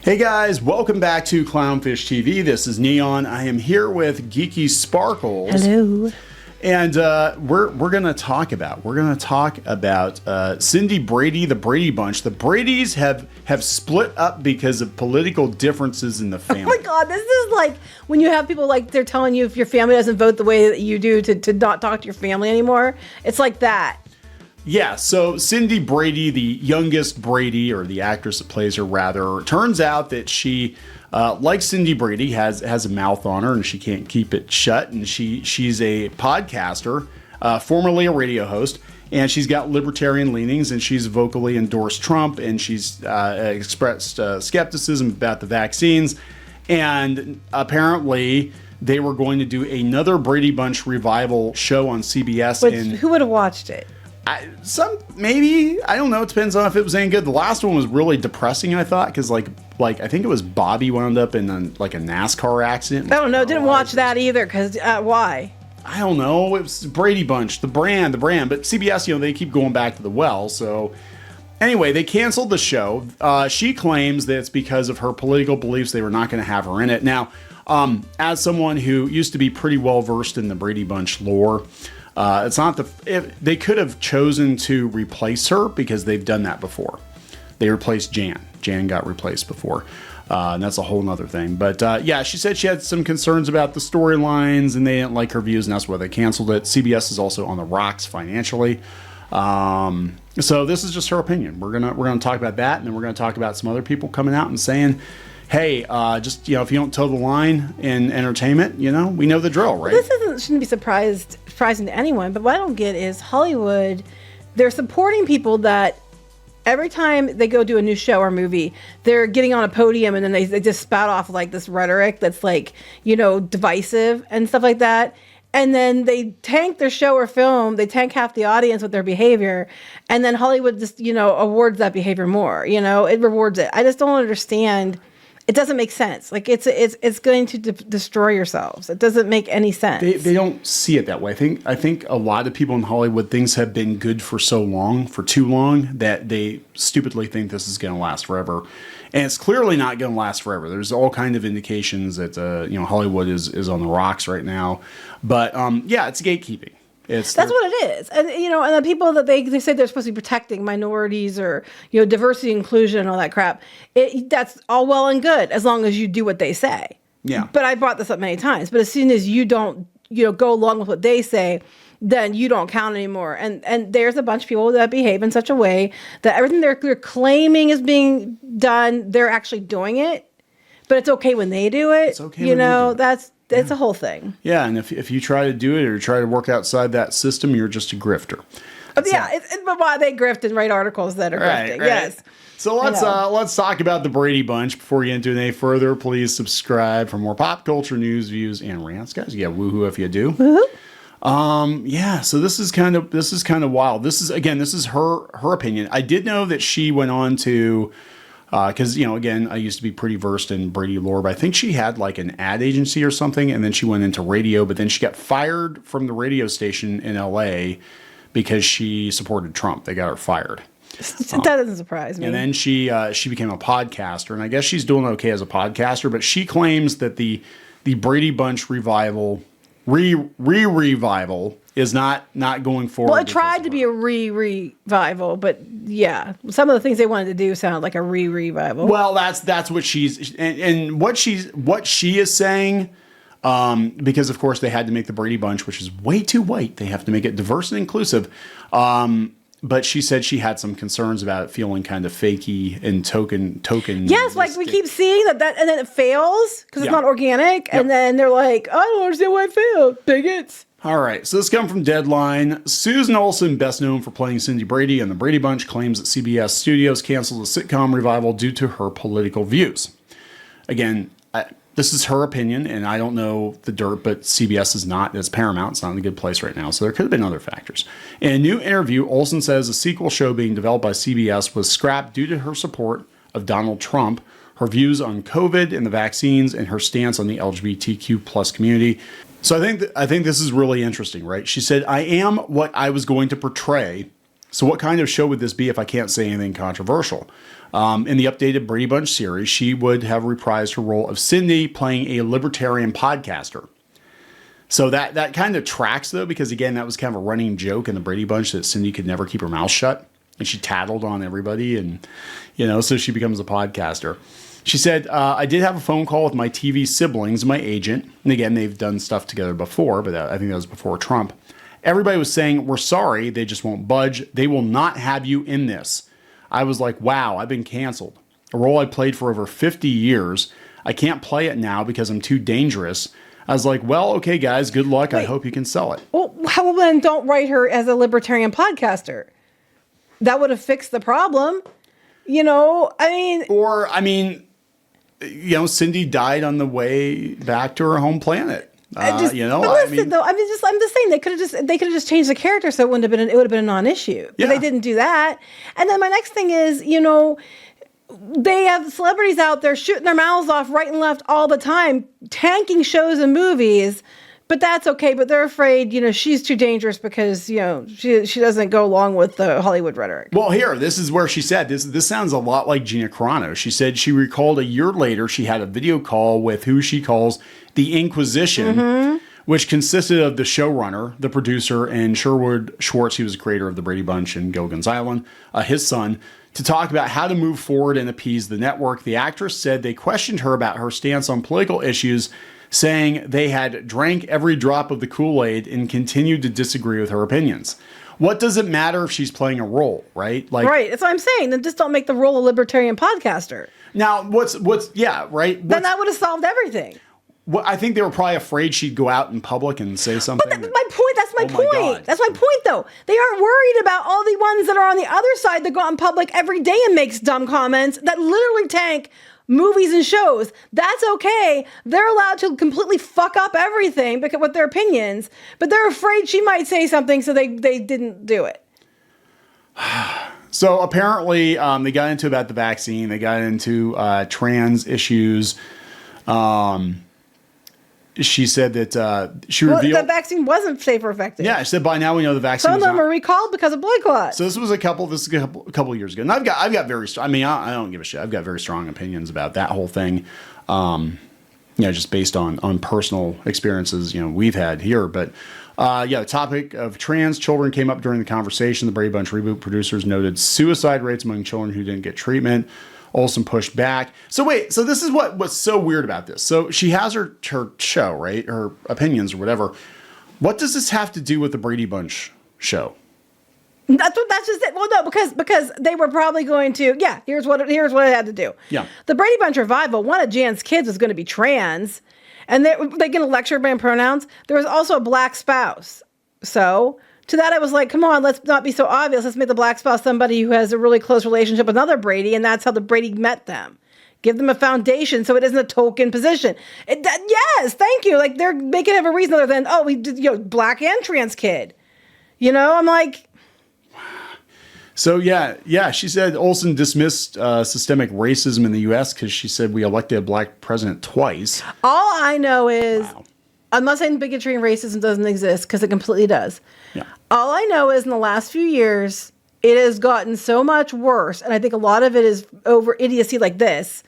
Hey guys, welcome back to Clownfish TV. This is Neon. I am here with Geeky Sparkles. Hello. And we're gonna talk about Cindy Brady, the Brady Bunch. The Bradys have split up because of political differences in the family. Oh my God, this is like when you have people like they're telling you if your family doesn't vote the way that you do to not talk to your family anymore. It's like that. Yeah, so Cindy Brady, the youngest Brady, or the actress that plays her rather, turns out that she, like Cindy Brady, has a mouth on her and she can't keep it shut. And she's a podcaster, formerly a radio host, and she's got libertarian leanings, and she's vocally endorsed Trump, and she's expressed skepticism about the vaccines. And apparently they were going to do another Brady Bunch revival show on CBS. Which, who would have watched it? Maybe, I don't know. It depends on if it was any good. The last one was really depressing, I thought, because like I think it was Bobby wound up in a NASCAR accident. I don't know. Didn't watch that either. Because why? I don't know. It was Brady Bunch, the brand. But CBS, they keep going back to the well. So anyway, they canceled the show. She claims that it's because of her political beliefs. They were not going to have her in it. Now, as someone who used to be pretty well versed in the Brady Bunch lore, it's not they could have chosen to replace her because they've done that before. They replaced Jan. Jan got replaced before. And that's a whole nother thing. But yeah, she said she had some concerns about the storylines and they didn't like her views, and that's why they canceled it. CBS is also on the rocks financially. So this is just her opinion. We're gonna talk about that, and then we're gonna talk about some other people coming out and saying, hey, just, if you don't toe the line in entertainment, we know the drill, right? Well, this shouldn't be surprising to anyone, but what I don't get is Hollywood, they're supporting people that every time they go do a new show or movie, they're getting on a podium and then they just spout off like this rhetoric that's like, divisive and stuff like that. And then they tank their show or film, they tank half the audience with their behavior, and then Hollywood just, awards that behavior more, it rewards it. I just don't understand. It doesn't make sense. Like it's going to destroy yourselves. It doesn't make any sense. They don't see it that way. I think a lot of people in Hollywood, things have been good for too long, that they stupidly think this is going to last forever, and it's clearly not going to last forever. There's all kind of indications that Hollywood is on the rocks right now, but yeah, it's gatekeeping. That's what it is. And, and the people that they say they're supposed to be protecting minorities or, diversity, inclusion, and all that crap. That's all well and good as long as you do what they say. Yeah. But I brought this up many times. But as soon as you don't, go along with what they say, then you don't count anymore. And there's a bunch of people that behave in such a way that everything they're claiming is being done, they're actually doing it. But it's okay when they do it. It's okay when they do it. It's a whole thing. Yeah, and if you try to do it or try to work outside that system, you're just a grifter. But why they grift and write articles that are grifting. Right. Yes. So let's talk about the Brady Bunch. Before we get into it any further, please subscribe for more pop culture news, views, and rants, guys. Yeah, woohoo if you do. Woohoo. Yeah. So this is kind of wild. This is her opinion. I did know that she went on to. Because, again, I used to be pretty versed in Brady lore, but I think she had like an ad agency or something, and then she went into radio, but then she got fired from the radio station in LA because she supported Trump. They got her fired. That doesn't surprise me. And then she became a podcaster, and I guess she's doing okay as a podcaster, but she claims that the Brady Bunch revival, revival is not going forward. Well, it tried to be a revival, but yeah, some of the things they wanted to do sounded like a revival. Well, that's what she's and what she is saying, because of course they had to make the Brady Bunch, which is way too white. They have to make it diverse and inclusive. But she said she had some concerns about it feeling kind of fakey and token. Yes, like we keep seeing that, and then it fails because it's not organic, and then they're like, I don't understand why it failed, bigots. All right, so this comes from Deadline. Susan Olsen, best known for playing Cindy Brady on The Brady Bunch, claims that CBS Studios canceled the sitcom revival due to her political views. Again, this is her opinion, and I don't know the dirt, but CBS is not. It's Paramount. It's not in a good place right now, so there could have been other factors. In a new interview, Olsen says a sequel show being developed by CBS was scrapped due to her support of Donald Trump, her views on COVID and the vaccines, and her stance on the LGBTQ plus community. So I think this is really interesting, right? She said, I am what I was going to portray So what kind of show would this be if I can't say anything controversial? In the updated Brady Bunch series, she would have reprised her role of Cindy, playing a libertarian podcaster. So that kind of tracks, though, because, again, that was kind of a running joke in the Brady Bunch that Cindy could never keep her mouth shut. And she tattled on everybody. And, so she becomes a podcaster. She said, I did have a phone call with my TV siblings and my agent. And, again, they've done stuff together before, but I think that was before Trump. Everybody was saying, we're sorry. They just won't budge. They will not have you in this. I was like, wow, I've been canceled. A role I played for over 50 years. I can't play it now because I'm too dangerous. I was like, well, okay, guys, good luck. I hope you can sell it. Well, how then don't write her as a libertarian podcaster? That would have fixed the problem. Cindy died on the way back to her home planet. I'm just saying they could have just changed the character so it would have been a non-issue. But they didn't do that. And then my next thing is, they have celebrities out there shooting their mouths off right and left all the time, tanking shows and movies. But that's okay. But they're afraid, she's too dangerous because, she doesn't go along with the Hollywood rhetoric. Well, here, this is where she said, this sounds a lot like Gina Carano. She said she recalled a year later she had a video call with who she calls the Inquisition, which consisted of the showrunner, the producer, and Sherwood Schwartz, he was the creator of the Brady Bunch and Gilligan's Island, his son, to talk about how to move forward and appease the network. The actress said they questioned her about her stance on political issues, saying they had drank every drop of the Kool-Aid and continued to disagree with her opinions. What does it matter if she's playing a role, right? Right, that's what I'm saying. Then just don't make the role a libertarian podcaster. Now, right? Then that would have solved everything. Well, I think they were probably afraid she'd go out in public and say something. But that's my point. That's my point, though. They aren't worried about all the ones that are on the other side that go out in public every day and makes dumb comments that literally tank movies and shows. That's okay. They're allowed to completely fuck up everything because with their opinions, but they're afraid she might say something, so they didn't do it. So apparently, they got into about the vaccine. They got into trans issues. She said that she revealed the vaccine wasn't safe or effective. Yeah, she said by now we know the vaccine. Some of them were recalled because of blood clots. So this was a couple of years ago, and I've got very. I don't give a shit. I've got very strong opinions about that whole thing. Just based on personal experiences we've had here. But the topic of trans children came up during the conversation. The Brady Bunch Reboot producers noted suicide rates among children who didn't get treatment. Olson pushed back. So wait, so this is what's so weird about this. So she has her show, right? Her opinions or whatever. What does this have to do with the Brady Bunch show? That's just it. Well, no, because they were probably going to. Yeah, here's what it had to do. Yeah, the Brady Bunch revival. One of Jan's kids was going to be trans, and they're going to lecture about pronouns. There was also a black spouse. So to that, I was like, come on, let's not be so obvious. Let's make the black spouse somebody who has a really close relationship with another Brady, and that's how the Brady met them. Give them a foundation so it isn't a token position. Yes, thank you. Like they're making it have a reason other than, we did, black and trans kid. I'm like. So yeah. She said Olson dismissed systemic racism in the U.S. because she said we elected a black president twice. All I know is, I'm not saying bigotry and racism doesn't exist because it completely does. Yeah. All I know is in the last few years, it has gotten so much worse, and I think a lot of it is over idiocy like this,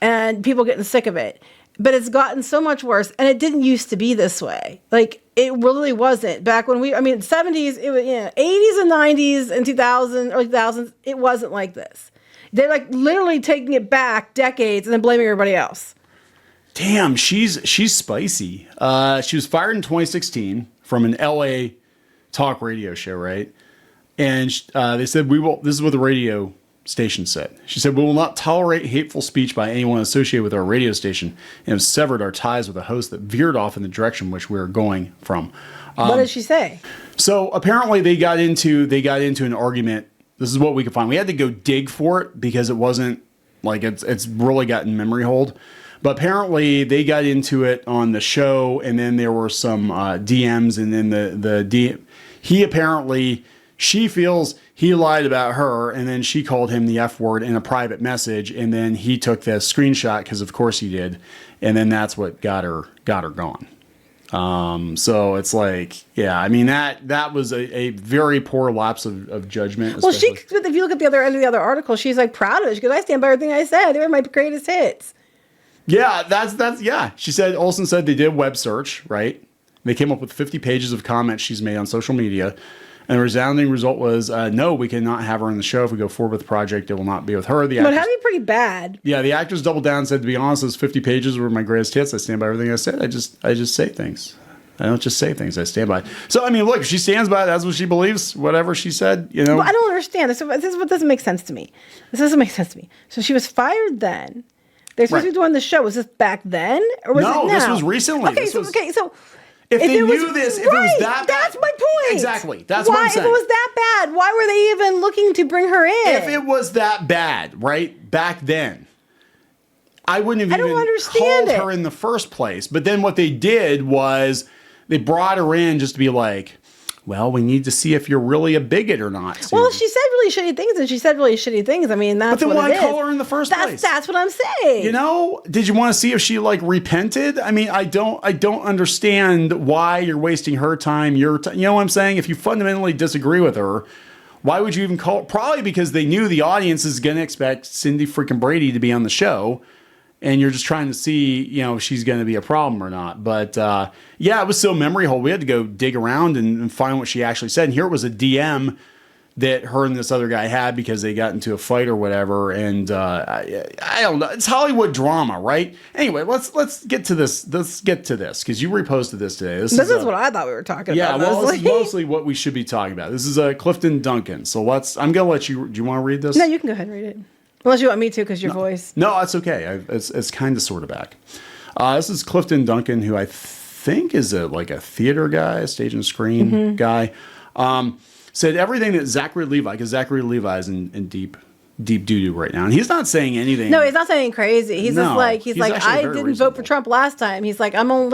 and people getting sick of it. But it's gotten so much worse, and it didn't used to be this way. Like, it really wasn't. Back when 70s, it was, 80s and 90s and 2000s, early 2000s, it wasn't like this. They're like literally taking it back decades and then blaming everybody else. Damn, she's spicy. She was fired in 2016 from an LA talk radio show, right? And they said, this is what the radio station said. She said, we will not tolerate hateful speech by anyone associated with our radio station and have severed our ties with a host that veered off in the direction which we are going from. What did she say? So apparently they got into an argument. This is what we could find. We had to go dig for it because it wasn't like it's really gotten memory hold. But apparently they got into it on the show, and then there were some DMs, and then she feels he lied about her, and then she called him the F word in a private message, and then he took the screenshot because of course he did, and then that's what got her gone. So it's like, yeah, I mean, that was a very poor lapse of judgment. Well, especially. if you look at the other end of the other article, she's like proud of it. She goes, I stand by everything I said. They were my greatest hits. Yeah, yeah. She said, Olson said they did a web search, right? They came up with 50 pages of comments she's made on social media. And the resounding result was, no, we cannot have her on the show. If we go forward with the project, it will not be with her. But it had to be pretty bad. Yeah, the actors doubled down and said, to be honest, those 50 pages were my greatest hits. I stand by everything I said. I just say things. I don't just say things. I stand by it. So, I mean, look, if she stands by it, that's what she believes, whatever she said, you know. Well, I don't understand. This is what doesn't make sense to me. This doesn't make sense to me. So she was fired then. They're supposed to be doing the show. Was this back then? Or was it now? This was recently. Okay, so if they knew this, if it was that bad. That's my point. Exactly. That's what I'm saying. If it was that bad, why were they even looking to bring her in? If it was that bad, right, back then, I wouldn't have even called her in the first place. But then what they did was they brought her in just to be like, well, we need to see if you're really a bigot or not. Susan. Well, she said really shitty things, and she said really shitty things. I mean, that's what it is. But then why call her in the first place? That's what I'm saying. You know, did you want to see if she like repented? I mean, I don't understand why you're wasting her time, your time. You know what I'm saying? If you fundamentally disagree with her, why would you even call? Probably because they knew the audience is going to expect Cindy freaking Brady to be on the show. And you're just trying to see, you know, if she's going to be a problem or not. But, yeah, it was so memory hole. We had to go dig around and find what she actually said. And here it was a DM that her and this other guy had because they got into a fight or whatever. And I don't know. It's Hollywood drama, right? Anyway, let's get to this. Let's get to this because you reposted this today. This is what I thought we were talking about. Yeah, well, this is mostly what we should be talking about. This is Clifton Duncan. So I'm going to let you. Do you want to read this? No, you can go ahead and read it. Unless you want me to, because your voice. No, that's okay. It's kind of sort of back. This is Clifton Duncan, who I think is a theater guy, stage and screen guy. Said everything that Zachary Levi, because Zachary Levi is in deep doo-doo right now. And he's not saying anything. No, he's not saying crazy. He's just like, I didn't vote for Trump last time. He's like, I'm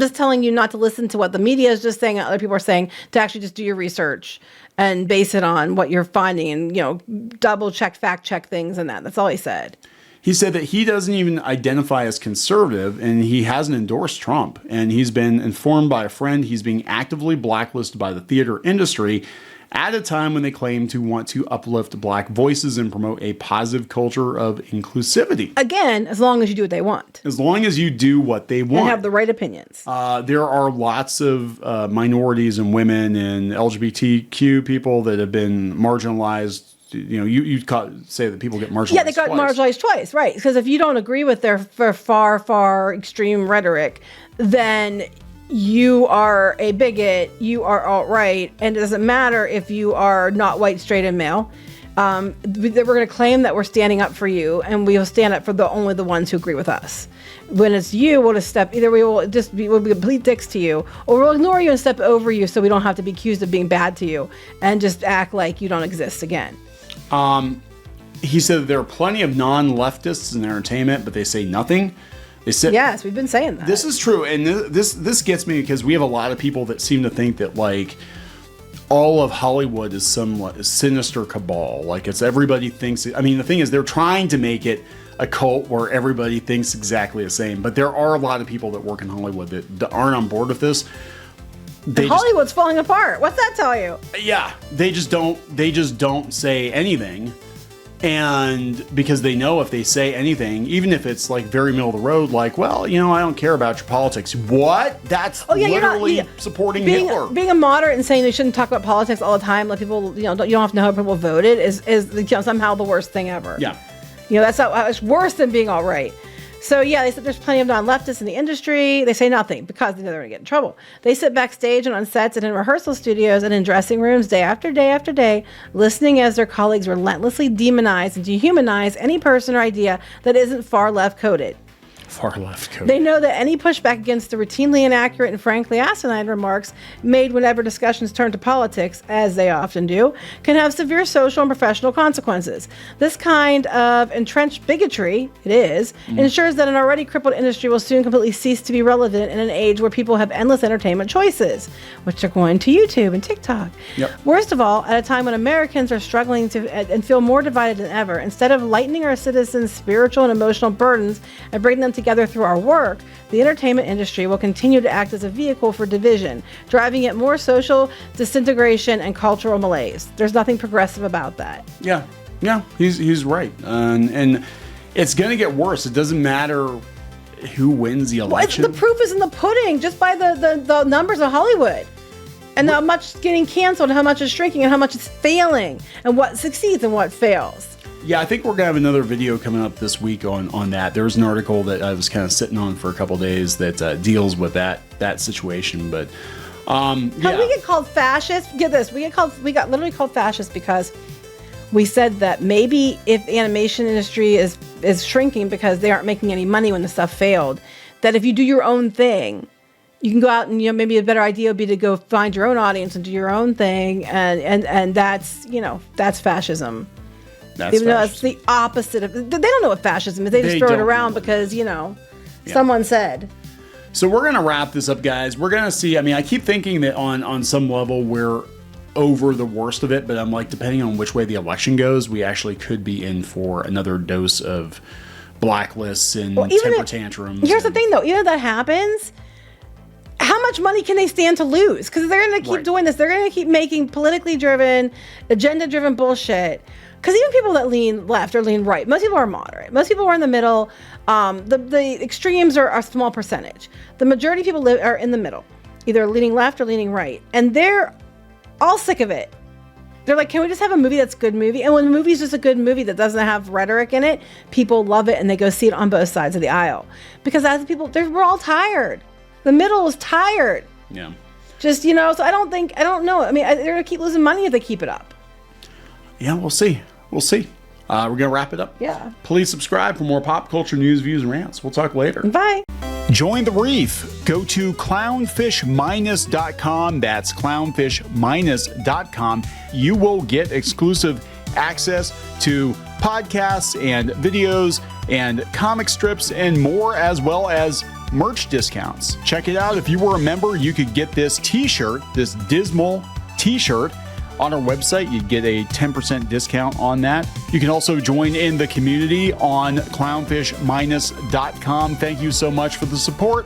just telling you not to listen to what the media is just saying, other people are saying, to actually just do your research and base it on what you're finding and, you know, double check, fact check things and that. That's all he said. He said that he doesn't even identify as conservative and he hasn't endorsed Trump. And he's been informed by a friend he's being actively blacklisted by the theater industry at a time when they claim to want to uplift black voices and promote a positive culture of inclusivity. Again, as long as you do what they want. As long as you do what they want. And have the right opinions. There are lots of minorities and women and LGBTQ people that have been marginalized. You know, you say that people get marginalized. Yeah, they got marginalized twice, right? Because if you don't agree with their far extreme rhetoric, then you are a bigot, you are alt-right, and it doesn't matter if you are not white, straight, and male. We're going to claim that we're standing up for you, and we will stand up for only the ones who agree with us. When it's you, we'll just either we'll be complete dicks to you, or we'll ignore you and step over you so we don't have to be accused of being bad to you, and just act like you don't exist again. He said that there are plenty of non-leftists in entertainment, but they say nothing. Yes, we've been saying that. This is true, and this gets me because we have a lot of people that seem to think that like all of Hollywood is some sinister cabal. Like it's everybody thinks. I mean, the thing is, they're trying to make it a cult where everybody thinks exactly the same. But there are a lot of people that work in Hollywood that aren't on board with this. Hollywood's falling apart. What's that tell you? Yeah, they just don't say anything. And because they know if they say anything, even if it's like very middle of the road, like, well, you know, I don't care about your politics. What? That's literally supporting Hitler. Being a moderate and saying they shouldn't talk about politics all the time, let people, you know, you don't have to know how people voted is you know, somehow the worst thing ever. Yeah. You know, it's worse than being all right. So, yeah, they said there's plenty of non-leftists in the industry. They say nothing because they know they're going to get in trouble. They sit backstage and on sets and in rehearsal studios and in dressing rooms day after day after day, listening as their colleagues relentlessly demonize and dehumanize any person or idea that isn't far left coded. Far left code. They know that any pushback against the routinely inaccurate and frankly asinine remarks made whenever discussions turn to politics, as they often do, can have severe social and professional consequences. This kind of entrenched bigotry, ensures that an already crippled industry will soon completely cease to be relevant in an age where people have endless entertainment choices, which are going to YouTube and TikTok. Yep. Worst of all, at a time when Americans are struggling to and feel more divided than ever, instead of lightening our citizens' spiritual and emotional burdens and bringing them together through our work, the entertainment industry will continue to act as a vehicle for division, driving at more social disintegration and cultural malaise. There's nothing progressive about that. Yeah, he's right. And it's going to get worse. It doesn't matter who wins the election. Well, the proof is in the pudding, just by the numbers of Hollywood. And how much is getting canceled, and how much is shrinking, and how much is failing, and what succeeds and what fails. Yeah, I think we're going to have another video coming up this week on that. There was an article that I was kind of sitting on for a couple of days that deals with that situation. But How we get called fascist? Get this, we got literally called fascist because we said that maybe if the animation industry is shrinking because they aren't making any money when the stuff failed, that if you do your own thing, you can go out and, maybe a better idea would be to go find your own audience and do your own thing. And that's, that's fascism. Even though it's the opposite of, they don't know what fascism is. They just throw it around because, someone said. So we're going to wrap this up, guys. We're going to see, I keep thinking that on some level we're over the worst of it, but I'm like, depending on which way the election goes, we actually could be in for another dose of blacklists and temper tantrums. Here's the thing, though. Even if that happens, how much money can they stand to lose? Because they're going to keep doing this. They're going to keep making politically driven, agenda driven bullshit. Because even people that lean left or lean right, most people are moderate. Most people are in the middle. The extremes are a small percentage. The majority of people are in the middle, either leaning left or leaning right. And they're all sick of it. They're like, can we just have a movie that's a good movie? And when the movie's just a good movie that doesn't have rhetoric in it, people love it and they go see it on both sides of the aisle. Because as people, we're all tired. The middle is tired. Yeah. Just, so I don't know. They're going to keep losing money if they keep it up. Yeah, we'll see. We're going to wrap it up. Yeah. Please subscribe for more pop culture news, views, and rants. We'll talk later. Bye. Join the reef. Go to clownfish-.com. That's clownfish-.com. You will get exclusive access to podcasts and videos and comic strips and more, as well as merch discounts. Check it out. If you were a member, you could get this t-shirt, this dismal t-shirt on our website. You'd get a 10% discount on that. You can also join in the community on clownfish-.com. Thank you so much for the support.